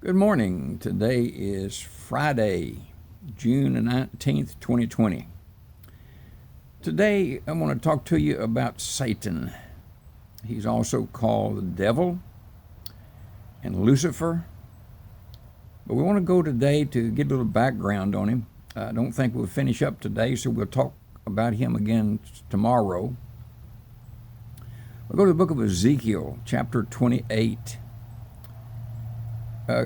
Good morning. Today is Friday, June 19th, 2020. Today I want to talk to you about Satan. He's also called the devil and Lucifer. But we want to go today to get a little background on him. I don't think we'll finish up today, so we'll talk about him again tomorrow. We'll go to the book of Ezekiel, chapter 28.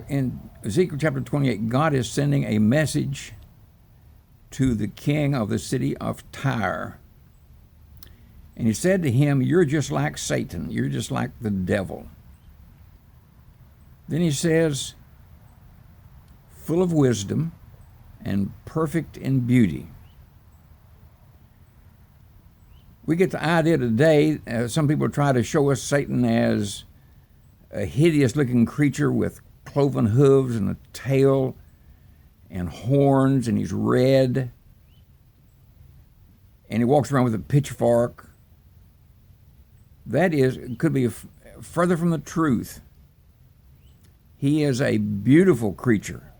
In Ezekiel chapter 28, God is sending a message to the king of the city of Tyre. And he said to him, "You're just like Satan. You're just like the devil." Then he says, "Full of wisdom and perfect in beauty." We get the idea today, some people try to show us Satan as a hideous-looking creature with cloven hooves and a tail and horns, and he's red, and he walks around with a pitchfork. That could be further from the truth. He is a beautiful creature.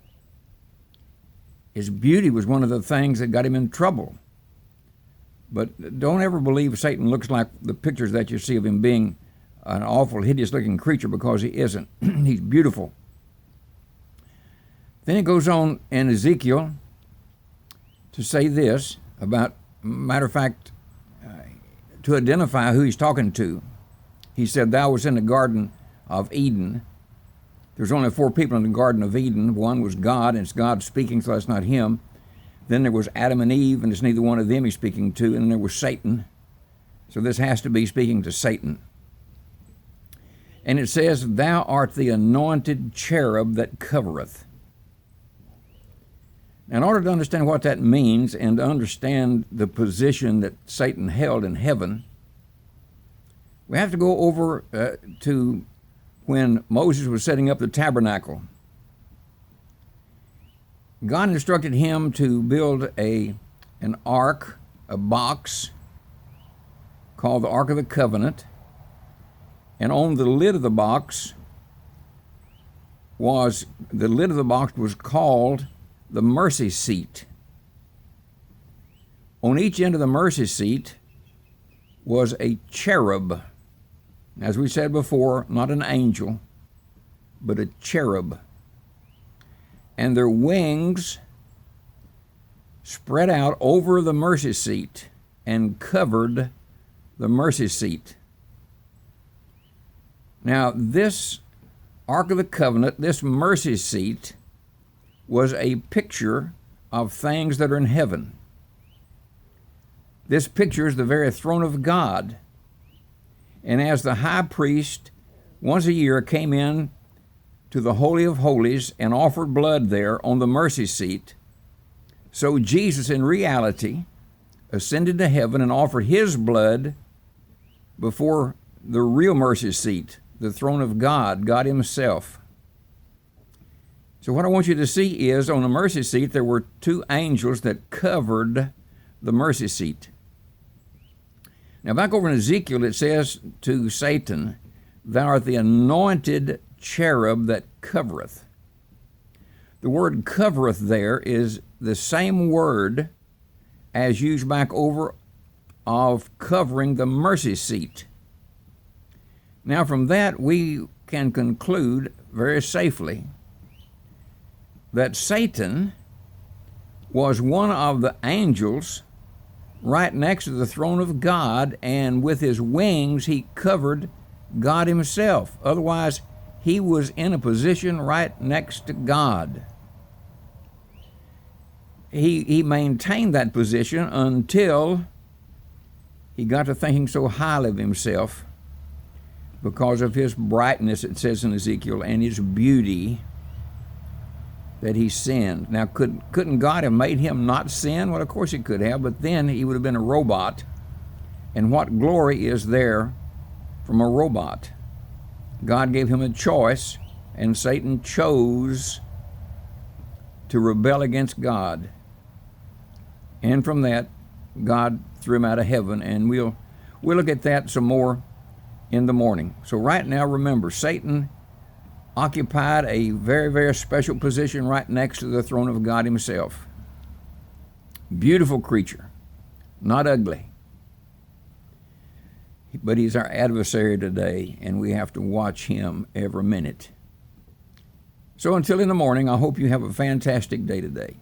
His beauty was one of the things that got him in trouble. But don't ever believe Satan looks like the pictures that you see of him being an awful, hideous-looking creature, because he isn't. He's beautiful. Then it goes on in Ezekiel to say this about, matter of fact, to identify who he's talking to. He said, "Thou was in the Garden of Eden." There's only 4 people in the Garden of Eden. One was God, and it's God speaking, so that's not him. Then there was Adam and Eve, and it's neither one of them he's speaking to. And then there was Satan. So this has to be speaking to Satan. And it says, "Thou art the anointed cherub that covereth." Now, in order to understand what that means and to understand the position that Satan held in heaven, we have to go over to when Moses was setting up the tabernacle. God instructed him to build an ark, a box, called the Ark of the Covenant. And on the lid of the box was called the mercy seat. On each end of the mercy seat was a cherub. As we said before, not an angel, but a cherub. And their wings spread out over the mercy seat and covered the mercy seat. Now, this Ark of the Covenant, this mercy seat, was a picture of things that are in heaven. This picture is the very throne of God. And as the high priest once a year came in to the Holy of Holies and offered blood there on the mercy seat, so Jesus in reality ascended to heaven and offered his blood before the real mercy seat, the throne of God, God himself. So what I want you to see is, on the mercy seat, there were 2 angels that covered the mercy seat. Now, back over in Ezekiel, it says to Satan, "Thou art the anointed cherub that covereth." The word covereth there is the same word as used back over of covering the mercy seat. Now, from that, we can conclude very safely that Satan was one of the angels right next to the throne of God, and with his wings he covered God himself. Otherwise, he was in a position right next to God. He maintained that position until he got to thinking so highly of himself because of his brightness, it says in Ezekiel, and his beauty, that he sinned. Now, couldn't God have made him not sin? Well, of course he could have, but then he would have been a robot. And what glory is there from a robot? God gave him a choice, and Satan chose to rebel against God. And from that, God threw him out of heaven, and we'll look at that some more in the morning. So right now, remember, Satan occupied a very, very special position right next to the throne of God himself. Beautiful creature, not ugly. But he's our adversary today, and we have to watch him every minute. So until in the morning, I hope you have a fantastic day today.